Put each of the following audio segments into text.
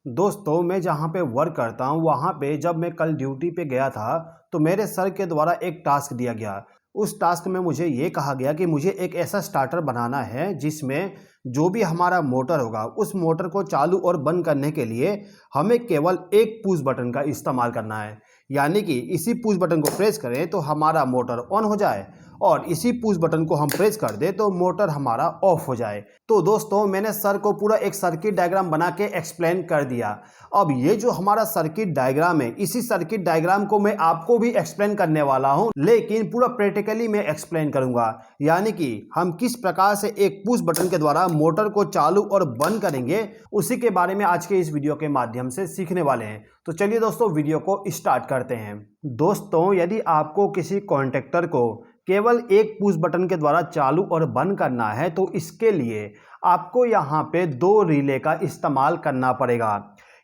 दोस्तों मैं जहाँ पे वर्क करता हूँ वहाँ पे जब मैं कल ड्यूटी पे गया था तो मेरे सर के द्वारा एक टास्क दिया गया। उस टास्क में मुझे ये कहा गया कि मुझे एक ऐसा स्टार्टर बनाना है जिसमें जो भी हमारा मोटर होगा उस मोटर को चालू और बंद करने के लिए हमें केवल एक पुश बटन का इस्तेमाल करना है। यानी कि इसी पुश बटन को प्रेस करें तो हमारा मोटर ऑन हो जाए और इसी पुश बटन को हम प्रेस कर दें तो मोटर हमारा ऑफ हो जाए। तो दोस्तों मैंने सर को पूरा एक सर्किट डायग्राम बना के एक्सप्लेन कर दिया। अब ये जो हमारा सर्किट डायग्राम है इसी सर्किट डायग्राम को मैं आपको भी एक्सप्लेन करने वाला हूं, लेकिन पूरा प्रैक्टिकली मैं एक्सप्लेन करूंगा। यानी कि हम किस प्रकार से एक पुश बटन के द्वारा मोटर को चालू और बंद करेंगे उसी के बारे में आज के इस वीडियो के माध्यम से सीखने वाले हैं। तो चलिए दोस्तों वीडियो को स्टार्ट करते हैं। दोस्तों यदि आपको किसी कॉन्टैक्टर को केवल एक पुश बटन के द्वारा चालू और बंद करना है तो इसके लिए आपको यहाँ पे दो रिले का इस्तेमाल करना पड़ेगा।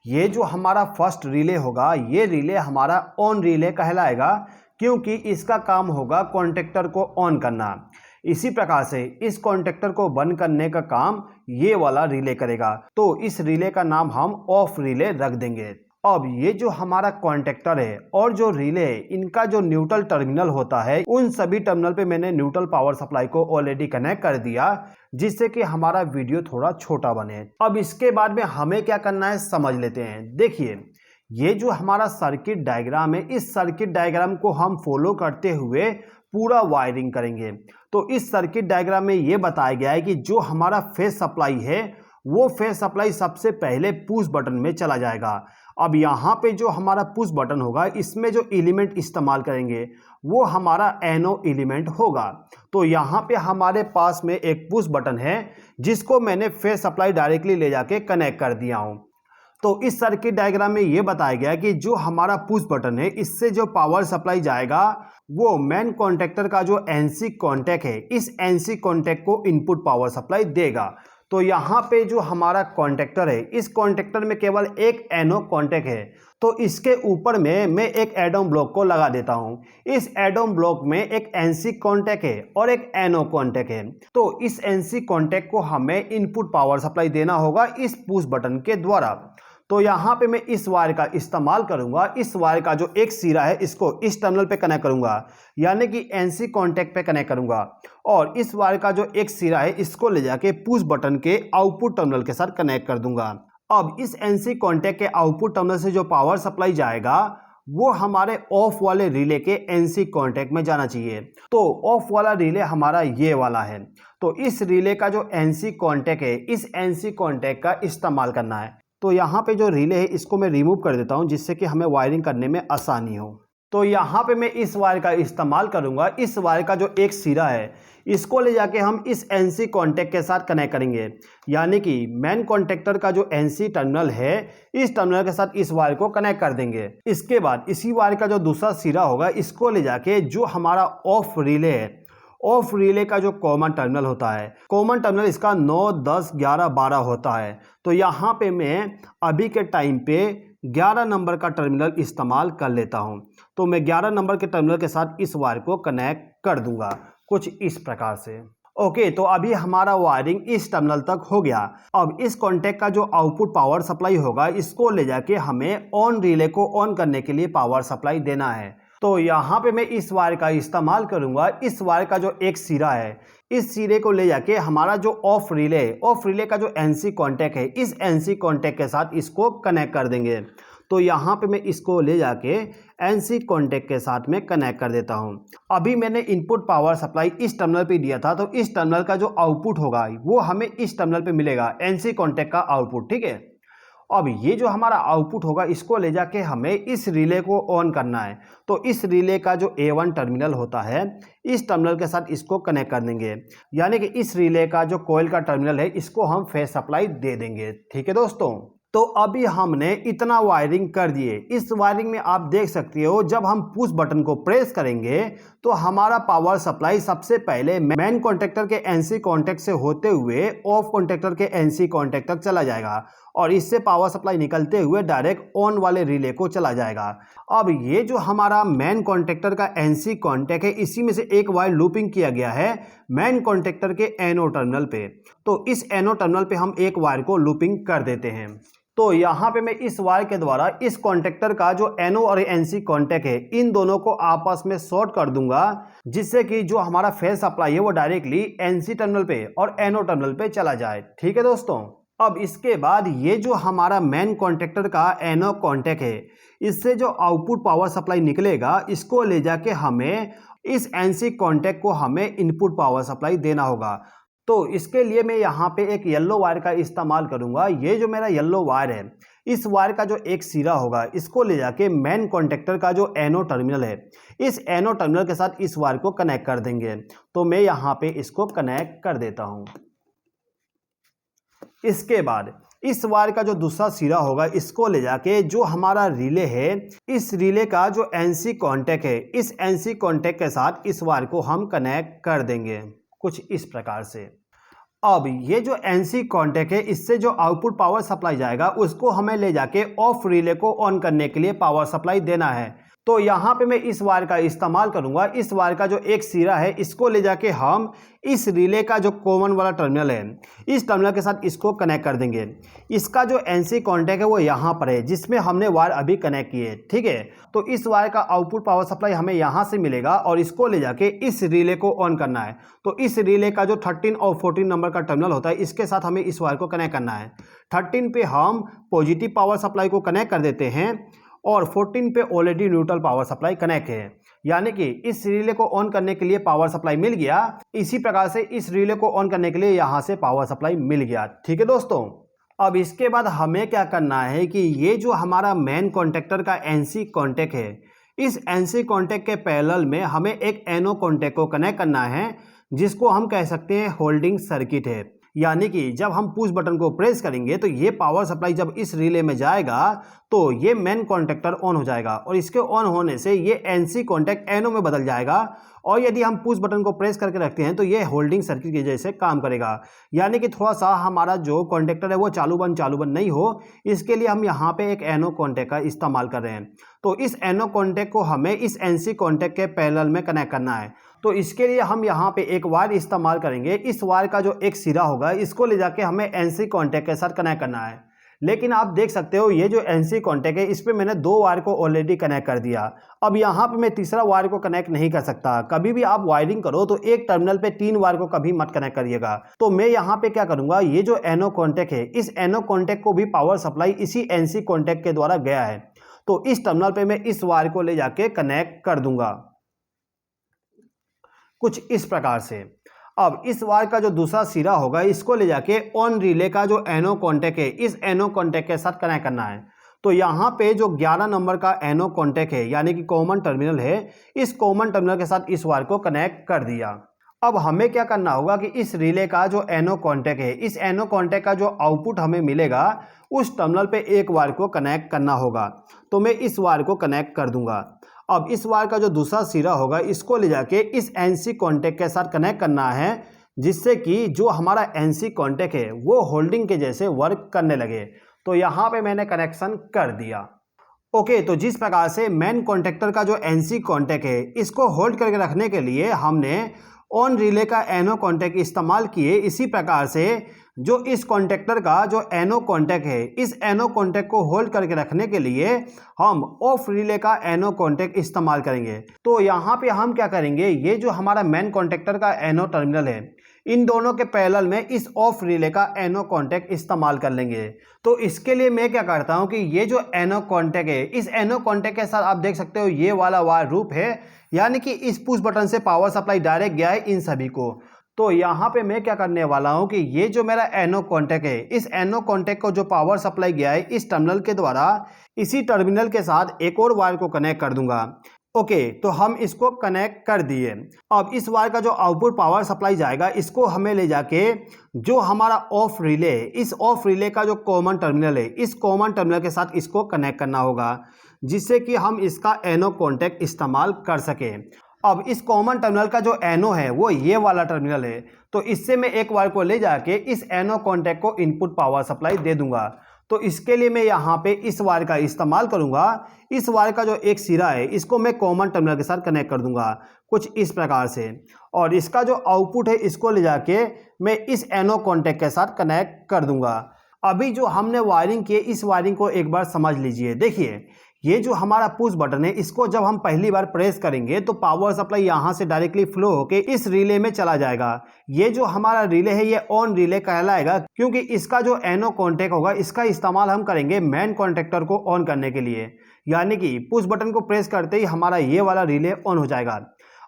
ये जो हमारा फर्स्ट रिले होगा ये रिले हमारा ऑन रिले कहलाएगा, क्योंकि इसका काम होगा कॉन्टैक्टर को ऑन करना। इसी प्रकार से इस कॉन्टैक्टर को बंद करने का काम ये वाला रिले करेगा, तो इस रिले का नाम हम ऑफ रिले रख देंगे। अब ये जो हमारा कॉन्टैक्टर है और जो रिले है इनका जो न्यूट्रल टर्मिनल होता है उन सभी टर्मिनल पे मैंने न्यूट्रल पावर सप्लाई को ऑलरेडी कनेक्ट कर दिया, जिससे कि हमारा वीडियो थोड़ा छोटा बने। अब इसके बाद में हमें क्या करना है समझ लेते हैं। देखिए ये जो हमारा सर्किट डायग्राम है इस सर्किट डायग्राम को हम फॉलो करते हुए पूरा वायरिंग करेंगे। तो इस सर्किट डायग्राम में ये बताया गया है कि जो हमारा फेज सप्लाई है वो फेज सप्लाई सबसे पहले पुश बटन में चला जाएगा। अब यहाँ पे जो हमारा पुश बटन होगा इसमें जो एलिमेंट इस्तेमाल करेंगे वो हमारा एनो एलिमेंट होगा। तो यहाँ पे हमारे पास में एक पुश बटन है जिसको मैंने फेज सप्लाई डायरेक्टली ले जाके कनेक्ट कर दिया हूँ। तो इस सर्किट डायग्राम में ये बताया गया कि जो हमारा पुश बटन है इससे जो पावर सप्लाई जाएगा वो मेन कॉन्टैक्टर का जो एनसी कॉन्टैक्ट है इस एनसी कॉन्टैक्ट को इनपुट पावर सप्लाई देगा। तो यहाँ पे जो हमारा कॉन्टैक्टर है इस कॉन्टैक्टर में केवल एक एनो कॉन्टैक्ट है, तो इसके ऊपर में मैं एक एडोम ब्लॉक को लगा देता हूँ। इस एडोम ब्लॉक में एक एनसी कॉन्टैक्ट है और एक एनो कॉन्टैक्ट है। तो इस एनसी कॉन्टैक्ट को हमें इनपुट पावर सप्लाई देना होगा इस पुश बटन के द्वारा। तो यहाँ पे मैं इस वायर का इस्तेमाल करूंगा। इस वायर का जो एक सिरा है इसको इस टर्मिनल पे कनेक्ट करूंगा, यानी कि एनसी कॉन्टैक्ट पे कनेक्ट करूंगा, और इस वायर का जो एक सिरा है इसको ले जाके पुश बटन के आउटपुट टर्मिनल के साथ कनेक्ट कर दूंगा। अब इस एनसी कॉन्टैक्ट के आउटपुट टर्मिनल से जो पावर सप्लाई जाएगा वो हमारे ऑफ वाले रिले के एनसी कॉन्टैक्ट में जाना चाहिए। तो ऑफ वाला रिले हमारा ये वाला है। तो इस रिले का जो एनसी कॉन्टैक्ट है इस एनसी कॉन्टैक्ट का इस्तेमाल करना है। तो यहाँ पे जो रिले है इसको मैं रिमूव कर देता हूँ जिससे कि हमें वायरिंग करने में आसानी हो। तो यहाँ पे मैं इस वायर का इस्तेमाल करूँगा। इस वायर का जो एक सिरा है इसको ले जाके हम इस एनसी कॉन्टैक्ट के साथ कनेक्ट करेंगे, यानी कि मेन कॉन्टैक्टर का जो एनसी टर्मिनल है इस टर्मिनल के साथ इस वायर को कनेक्ट कर देंगे। इसके बाद इसी वायर का जो दूसरा सिरा होगा इसको ले जाके जो हमारा ऑफ रिले है ऑफ रिले का जो कॉमन टर्मिनल होता है, कॉमन टर्मिनल इसका 9, 10, 11, 12 होता है। तो यहाँ पे मैं अभी के टाइम पे 11 नंबर का टर्मिनल इस्तेमाल कर लेता हूँ। तो मैं 11 नंबर के टर्मिनल के साथ इस वायर को कनेक्ट कर दूंगा कुछ इस प्रकार से। ओके, तो अभी हमारा वायरिंग इस टर्मिनल तक हो गया। अब इस कॉन्टैक्ट का जो आउटपुट पावर सप्लाई होगा इसको ले जाके हमें ऑन रिले को ऑन करने के लिए पावर सप्लाई देना है। तो यहाँ पे मैं इस वायर का इस्तेमाल करूंगा। इस वायर का जो एक सिरा है इस सिरे को ले जाके हमारा जो ऑफ रिले का जो एनसी कॉन्टैक्ट है इस एनसी कॉन्टैक्ट के साथ इसको कनेक्ट कर देंगे। तो यहाँ पे मैं इसको ले जाके एनसी कॉन्टैक्ट के साथ में कनेक्ट कर देता हूँ। अभी मैंने इनपुट पावर सप्लाई इस टर्मिनल पे दिया था, तो इस टर्मिनल का जो आउटपुट होगा वो हमें इस टर्मिनल पे मिलेगा, एनसी कॉन्टैक्ट का आउटपुट। ठीक है, अब ये जो हमारा आउटपुट होगा इसको ले जाके हमें इस रिले को ऑन करना है। तो इस रिले का जो A1 टर्मिनल होता है इस टर्मिनल के साथ इसको कनेक्ट कर देंगे, यानी कि इस रिले का जो कॉइल का टर्मिनल है इसको हम फेज सप्लाई दे देंगे। ठीक है दोस्तों, तो अभी हमने इतना वायरिंग कर दिए। इस वायरिंग में आप देख सकते हो जब हम पुश बटन को प्रेस करेंगे तो हमारा पावर सप्लाई सबसे पहले मेन कॉन्टैक्टर के एनसी कॉन्टैक्ट से होते हुए ऑफ कॉन्टैक्टर के एनसी कॉन्टैक्ट तक चला जाएगा और इससे पावर सप्लाई निकलते हुए डायरेक्ट ऑन वाले रिले को चला जाएगा। अब ये जो हमारा मेन कॉन्टैक्टर का एनसी कॉन्टैक्ट है इसी में से एक वायर लूपिंग किया गया है मेन कॉन्टैक्टर के एनो टर्मिनल पे। तो इस एनो टर्मिनल पे हम एक वायर को लूपिंग कर देते हैं। तो यहाँ पे मैं इस वायर के द्वारा इस कॉन्टेक्टर का जो NO और NC कॉन्टेक्ट है इन दोनों को आपस में शॉर्ट कर दूंगा, जिससे कि जो हमारा फेज सप्लाई है वो डायरेक्टली NC टर्मिनल पे और NO टर्मिनल पे चला जाए। ठीक है दोस्तों। अब इसके बाद ये जो हमारा मेन कॉन्टेक्टर का NO कॉन्टेक्ट है, इससे जो आउटपुट पावर सप्लाई निकलेगा इसको ले जाके हमें इस NC कॉन्टेक्ट को हमें इनपुट पावर सप्लाई देना होगा। तो इसके लिए मैं यहाँ पे एक येलो वायर का इस्तेमाल करूँगा। ये जो मेरा येलो वायर है, इस वायर का जो एक सिरा होगा इसको ले जाके मेन कॉन्टेक्टर का जो NO टर्मिनल है, इस NO टर्मिनल के साथ इस वायर को कनेक्ट कर देंगे। तो मैं यहाँ पे इसको कनेक्ट कर देता हूँ। इसके बाद इस वायर का जो दूसरा सिरा होगा इसको ले जाके जो हमारा रिले है, इस रिले का जो NC कॉन्टेक्ट है, इस NC कॉन्टेक्ट के साथ इस वायर को हम कनेक्ट कर देंगे कुछ इस प्रकार से। अब ये जो NC कॉन्टेक्ट है, इससे जो आउटपुट पावर सप्लाई जाएगा उसको हमें ले जाके ऑफ रिले को ऑन करने के लिए पावर सप्लाई देना है। तो यहाँ पे मैं इस वायर का इस्तेमाल करूँगा। इस वायर का जो एक सिरा है इसको ले जाके हम इस रिले का जो कॉमन वाला टर्मिनल है, इस टर्मिनल के साथ इसको कनेक्ट कर देंगे। इसका जो NC कॉन्टेक्ट है वो यहाँ पर है जिसमें हमने वायर अभी कनेक्ट किए। ठीक है, तो इस वायर का आउटपुट पावर सप्लाई हमें यहाँ से मिलेगा और इसको ले जाके इस रिले को ऑन करना है। तो इस रिले का जो 13 और 14 नंबर का टर्मिनल होता है इसके साथ हमें इस वायर को कनेक्ट करना है। 13 पे हम पॉजिटिव पावर सप्लाई को कनेक्ट कर देते हैं और 14 पे already neutral power supply connect है, यानी कि इस रिले को ऑन करने के लिए पावर सप्लाई मिल गया। इसी प्रकार से इस रिले को ऑन करने के लिए यहाँ से पावर सप्लाई मिल गया। ठीक है दोस्तों। अब इसके बाद हमें क्या करना है कि ये जो हमारा मेन कॉन्टेक्टर का NC कॉन्टेक्ट है, इस NC कॉन्टेक्ट के पैरेलल में हमें एक NO कॉन्टेक्ट को कनेक्ट करना है, जिसको हम कह सकते हैं होल्डिंग सर्किट है। यानी कि जब हम पुश बटन को प्रेस करेंगे तो ये पावर सप्लाई जब इस रिले में जाएगा तो ये मेन कॉन्टेक्टर ऑन हो जाएगा और इसके ऑन होने से ये NC कॉन्टेक्ट NO में बदल जाएगा। और यदि हम पुश बटन को प्रेस करके रखते हैं तो ये होल्डिंग सर्किट की जैसे काम करेगा, यानी कि थोड़ा सा हमारा जो कॉन्टेक्टर है वो चालू बंद नहीं हो। इसके लिए हम यहाँ पे एक NO कॉन्टेक्ट का इस्तेमाल कर रहे हैं। तो इस NO कॉन्टेक्ट को हमें इस NC कॉन्टेक्ट के पैरेलल में कनेक्ट करना है। तो इसके लिए हम यहाँ पे एक वायर इस्तेमाल करेंगे। इस वायर का जो एक सिरा होगा इसको ले जाके हमें NC कॉन्टेक्ट के साथ कनेक्ट करना है। लेकिन आप देख सकते हो ये जो NC कॉन्टेक्ट है इस पर मैंने 2 वायर को ऑलरेडी कनेक्ट कर दिया। अब यहाँ पे मैं तीसरा वायर को कनेक्ट नहीं कर सकता। कभी भी आप वायरिंग करो तो एक टर्मिनल पे 3 वायर को कभी मत कनेक्ट करिएगा। तो मैं यहाँ पे क्या करूँगा, ये जो NO कॉन्टेक्ट है इस NO कॉन्टेक्ट को भी पावर सप्लाई इसी NC कॉन्टेक्ट के द्वारा गया है। तो इस टर्मिनल पे मैं इस वायर को ले जाके कनेक्ट कर दूंगा कुछ इस प्रकार से। अब इस वायर का जो दूसरा सिरा होगा इसको ले जाके ऑन रिले का जो NO कॉन्टेक्ट है इस NO कॉन्टेक्ट के साथ कनेक्ट करना है। तो यहाँ पे जो 11 नंबर का NO कॉन्टेक्ट है यानी कि कॉमन टर्मिनल है, इस कॉमन टर्मिनल के साथ इस वायर को कनेक्ट कर दिया। अब हमें क्या करना होगा कि इस रिले का जो NO कॉन्टेक्ट है, इस NO कॉन्टेक्ट का जो आउटपुट हमें मिलेगा उस टर्मिनल पे एक वायर को कनेक्ट करना होगा। तो मैं इस वायर को कनेक्ट कर दूंगा। अब इस वायर का जो दूसरा सिरा होगा इसको ले जाके इस NC कॉन्टेक्ट के साथ कनेक्ट करना है, जिससे कि जो हमारा NC कॉन्टेक्ट है वो होल्डिंग के जैसे वर्क करने लगे। तो यहाँ पे मैंने कनेक्शन कर दिया। ओके, तो जिस प्रकार से मेन कॉन्टेक्टर का जो NC कॉन्टेक्ट है इसको होल्ड करके रखने के लिए हमने ऑन रिले का NO कॉन्टेक्ट इस्तेमाल किए, इसी प्रकार से जो इस कॉन्टेक्टर का जो NO कॉन्टेक्ट है इस NO कॉन्टेक्ट को होल्ड करके रखने के लिए हम ऑफ रिले का NO कॉन्टेक्ट इस्तेमाल करेंगे। तो यहाँ पे हम क्या करेंगे, ये जो हमारा मेन कॉन्टेक्टर का NO टर्मिनल है इन दोनों के पैरेलल में इस ऑफ रिले का NO कॉन्टेक्ट इस्तेमाल कर लेंगे। तो इसके लिए मैं क्या करता हूँ कि ये जो NO कॉन्टेक्ट है इस NO कॉन्टेक्ट के साथ आप देख सकते हो ये वाला वायर रूप है, यानी कि इस पुश बटन से पावर सप्लाई डायरेक्ट गया है इन सभी को। तो यहाँ पे मैं क्या करने वाला हूँ कि ये जो मेरा NO कॉन्टेक्ट है इस NO कॉन्टेक्ट को जो पावर सप्लाई गया है इस टर्मिनल के द्वारा इसी टर्मिनल के साथ एक और वायर को कनेक्ट कर दूंगा। ओके, तो हम इसको कनेक्ट कर दिए। अब इस वायर का जो आउटपुट पावर सप्लाई जाएगा इसको हमें ले जाके जो हमारा ऑफ रिले है इस ऑफ रिले का जो कॉमन टर्मिनल है इस कॉमन टर्मिनल के साथ इसको कनेक्ट करना होगा, जिससे कि हम इसका NO कॉन्टेक्ट इस्तेमाल कर सकें। अब इस कॉमन टर्मिनल का जो NO है वो ये वाला टर्मिनल है, तो इससे मैं एक वायर को ले जाके इस NO कॉन्टेक्ट को इनपुट पावर सप्लाई दे दूंगा। तो इसके लिए मैं यहाँ पे इस वायर का इस्तेमाल करूँगा। इस वायर का जो एक सिरा है इसको मैं कॉमन टर्मिनल के साथ कनेक्ट कर दूंगा कुछ इस प्रकार से, और इसका जो आउटपुट है इसको ले जाके मैं इस NO कॉन्टेक्ट के साथ कनेक्ट कर दूंगा। अभी जो हमने वायरिंग की है इस वायरिंग को एक बार समझ लीजिए। देखिए ये जो हमारा पुश बटन है इसको जब हम पहली बार प्रेस करेंगे तो पावर सप्लाई यहाँ से डायरेक्टली फ्लो होके इस रिले में चला जाएगा। ये जो हमारा रिले है ये ऑन रिले कहलाएगा, क्योंकि इसका जो एनो कॉन्टैक्ट होगा इसका इस्तेमाल हम करेंगे मेन कॉन्टैक्टर को ऑन करने के लिए। यानी कि पुश बटन को प्रेस करते ही हमारा ये वाला रिले ऑन हो जाएगा।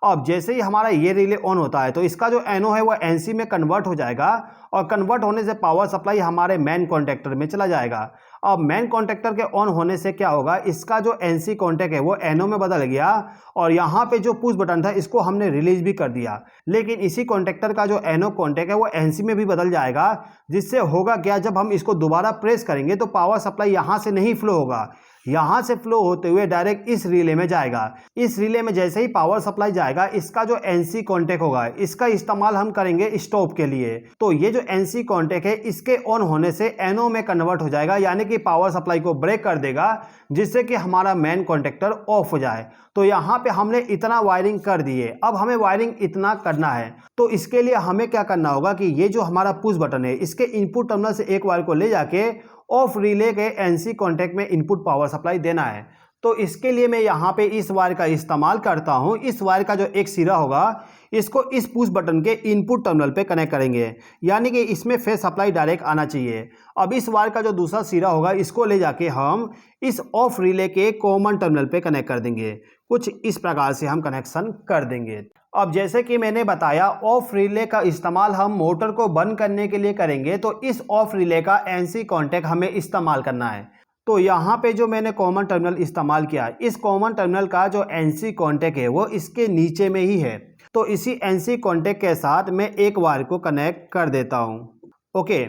अब जैसे ही हमारा ये रिले ऑन होता है तो इसका जो एनो है वो एनसी में कन्वर्ट हो जाएगा और कन्वर्ट होने से पावर सप्लाई हमारे मेन कॉन्टैक्टर में चला जाएगा। अब मेन कॉन्टैक्टर के ऑन होने से क्या होगा, इसका जो एनसी कॉन्टैक्ट है वो एनो में बदल गया और यहाँ पे जो पुश बटन था इसको हमने रिलीज भी कर दिया, लेकिन इसी कॉन्टैक्टर का जो एनो कॉन्टैक्ट है वो एनसी में भी बदल जाएगा। जिससे होगा क्या, जब हम इसको दोबारा प्रेस करेंगे तो पावर सप्लाई यहाँ से नहीं फ्लो होगा, यहाँ से फ्लो होते हुए डायरेक्ट इस रिले में जाएगा। इस रिले में जैसे ही पावर सप्लाई जाएगा इसका जो एनसी कॉन्टैक्ट होगा इसका इस्तेमाल हम करेंगे स्टॉप के लिए। तो ये जो एनसी कॉन्टैक्ट है इसके ऑन होने से एनओ में कन्वर्ट हो जाएगा, यानी कि पावर सप्लाई को ब्रेक कर देगा जिससे कि हमारा मेन कॉन्टैक्टर ऑफ हो जाए। तो यहाँ पे हमने इतना वायरिंग कर दिए, अब हमें वायरिंग इतना करना है। तो इसके लिए हमें क्या करना होगा कि ये जो हमारा पुश बटन है इसके इनपुट टर्मिनल से एक वायर को ले जाके ऑफ रिले के एनसी कॉन्टैक्ट में इनपुट पावर सप्लाई देना है। तो इसके लिए मैं यहाँ पे इस वायर का इस्तेमाल करता हूँ। इस वायर का जो एक सिरा होगा इसको इस पुश बटन के इनपुट टर्मिनल पे कनेक्ट करेंगे, यानी कि इसमें फेस सप्लाई डायरेक्ट आना चाहिए। अब इस वायर का जो दूसरा सिरा होगा इसको ले जाके हम इस ऑफ रिले के कॉमन टर्मिनल पे कनेक्ट कर देंगे। कुछ इस प्रकार से हम कनेक्शन कर देंगे। अब जैसे कि मैंने बताया ऑफ रिले का इस्तेमाल हम मोटर को बंद करने के लिए करेंगे, तो इस ऑफ रिले का एनसी कॉन्टैक्ट हमें इस्तेमाल करना है। तो यहाँ पे जो मैंने कॉमन टर्मिनल इस्तेमाल किया, इस कॉमन टर्मिनल का जो एनसी कॉन्टैक्ट है वो इसके नीचे में ही है। तो इसी एनसी कॉन्टैक्ट के साथ मैं एक वायर को कनेक्ट कर देता हूँ। ओके,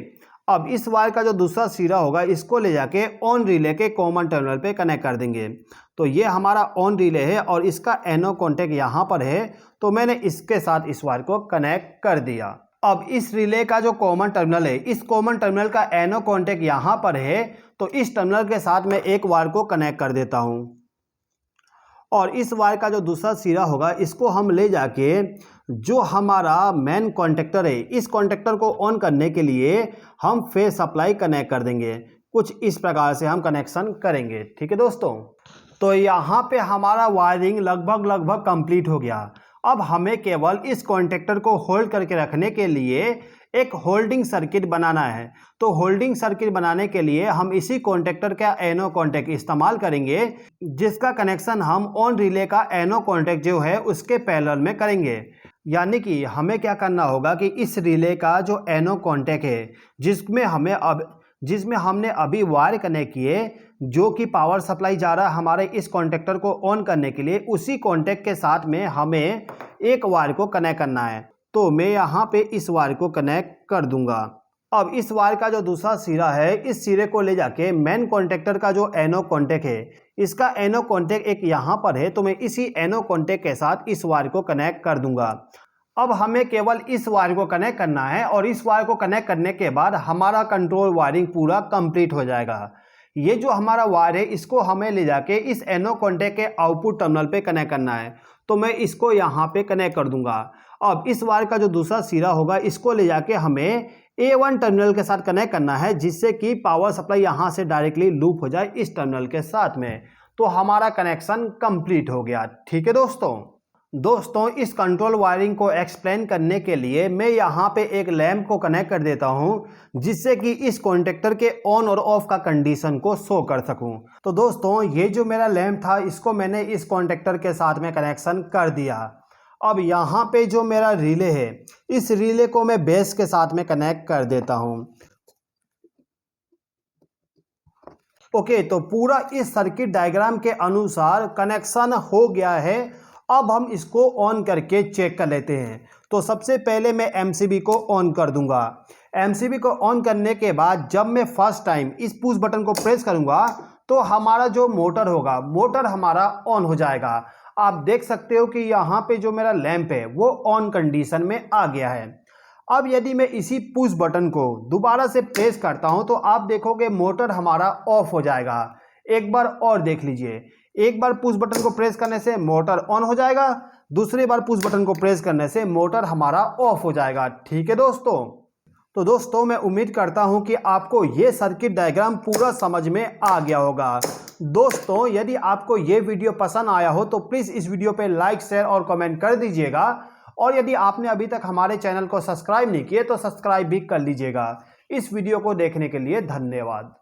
अब इस वायर का जो दूसरा सिरा होगा इसको ले जाके ऑन रिले के कॉमन टर्मिनल पे कनेक्ट कर देंगे। तो ये हमारा ऑन रिले है और इसका एनो कॉन्टैक्ट यहाँ पर है, तो मैंने इसके साथ इस वायर को कनेक्ट कर दिया। अब इस रिले का जो कॉमन टर्मिनल है, इस कॉमन टर्मिनल का एनो कॉन्टैक्ट यहाँ पर है, तो इस टर्मिनल के साथ मैं एक वायर को कनेक्ट कर देता हूँ। और इस वायर का जो दूसरा सिरा होगा इसको हम ले जाके जो हमारा मेन कॉन्टैक्टर है इस कॉन्टैक्टर को ऑन करने के लिए हम फेस सप्लाई कनेक्ट कर देंगे। कुछ इस प्रकार से हम कनेक्शन करेंगे। ठीक है दोस्तों, तो यहाँ पे हमारा वायरिंग लगभग कंप्लीट हो गया। अब हमें केवल इस कॉन्टैक्टर को होल्ड करके रखने के लिए एक होल्डिंग सर्किट बनाना है। तो होल्डिंग सर्किट बनाने के लिए हम इसी कॉन्टैक्टर का एनो कॉन्टैक्ट इस्तेमाल करेंगे, जिसका कनेक्शन हम ऑन रिले का एनो कॉन्टैक्ट जो है उसके पैरेलल में करेंगे। यानी कि हमें क्या करना होगा कि इस रिले का जो एनो कॉन्टैक्ट है जिसमें हमने अभी वायर कनेक्ट किए, जो कि पावर सप्लाई जा रहा है हमारे इस कॉन्टैक्टर को ऑन करने के लिए, उसी कॉन्टैक्ट के साथ में हमें एक वायर को कनेक्ट करना है। तो मैं यहाँ पे इस वायर को कनेक्ट कर दूंगा। अब इस वायर का जो दूसरा सिरा है इस सिरे को ले जाके मेन कॉन्टैक्टर का जो एनो कॉन्टैक्ट है इसका एनो कॉन्टैक्ट एक यहाँ पर है, तो मैं इसी एनो कॉन्टैक्ट के साथ इस वायर को कनेक्ट कर दूंगा। अब हमें केवल इस वायर को कनेक्ट करना है और इस वायर को कनेक्ट करने के बाद हमारा कंट्रोल वायरिंग पूरा कंप्लीट हो जाएगा। ये जो हमारा वायर है इसको हमें ले जाके इस एनो कॉन्टैक्ट के आउटपुट टर्मिनल पे कनेक्ट करना है, तो मैं इसको यहाँ पे कनेक्ट कर दूंगा। अब इस वायर का जो दूसरा सिरा होगा इसको ले जाके हमें A1 टर्मिनल के साथ कनेक्ट करना है, जिससे कि पावर सप्लाई यहाँ से डायरेक्टली लूप हो जाए इस टर्मिनल के साथ में। तो हमारा कनेक्शन कंप्लीट हो गया। ठीक है दोस्तों, इस कंट्रोल वायरिंग को एक्सप्लेन करने के लिए मैं यहाँ पे एक लैंप को कनेक्ट कर देता हूँ, जिससे कि इस कॉन्टैक्टर के ऑन और ऑफ का कंडीशन को शो कर सकूँ। तो दोस्तों, ये जो मेरा लैंप था इसको मैंने इस कॉन्टैक्टर के साथ में कनेक्शन कर दिया। अब यहाँ पे जो मेरा रिले है इस रिले को मैं बेस के साथ में कनेक्ट कर देता हूँ। ओके, तो पूरा इस सर्किट डायग्राम के अनुसार कनेक्शन हो गया है। अब हम इसको ऑन करके चेक कर लेते हैं। तो सबसे पहले मैं एमसीबी को ऑन कर दूंगा। एमसीबी को ऑन करने के बाद जब मैं फर्स्ट टाइम इस पुश बटन को प्रेस करूंगा तो हमारा जो मोटर होगा मोटर हमारा ऑन हो जाएगा। आप देख सकते हो कि यहाँ पे जो मेरा लैंप है वो ऑन कंडीशन में आ गया है। अब यदि मैं इसी पुश बटन को दोबारा से प्रेस करता हूँ तो आप देखोगे मोटर हमारा ऑफ हो जाएगा। एक बार और देख लीजिए, एक बार पुश बटन को प्रेस करने से मोटर ऑन हो जाएगा, दूसरी बार पुश बटन को प्रेस करने से मोटर हमारा ऑफ हो जाएगा। ठीक है दोस्तों, तो दोस्तों मैं उम्मीद करता हूं कि आपको ये सर्किट डायग्राम पूरा समझ में आ गया होगा। दोस्तों यदि आपको ये वीडियो पसंद आया हो तो प्लीज़ इस वीडियो पे लाइक, शेयर और कमेंट कर दीजिएगा। और यदि आपने अभी तक हमारे चैनल को सब्सक्राइब नहीं किए तो सब्सक्राइब भी कर लीजिएगा। इस वीडियो को देखने के लिए धन्यवाद।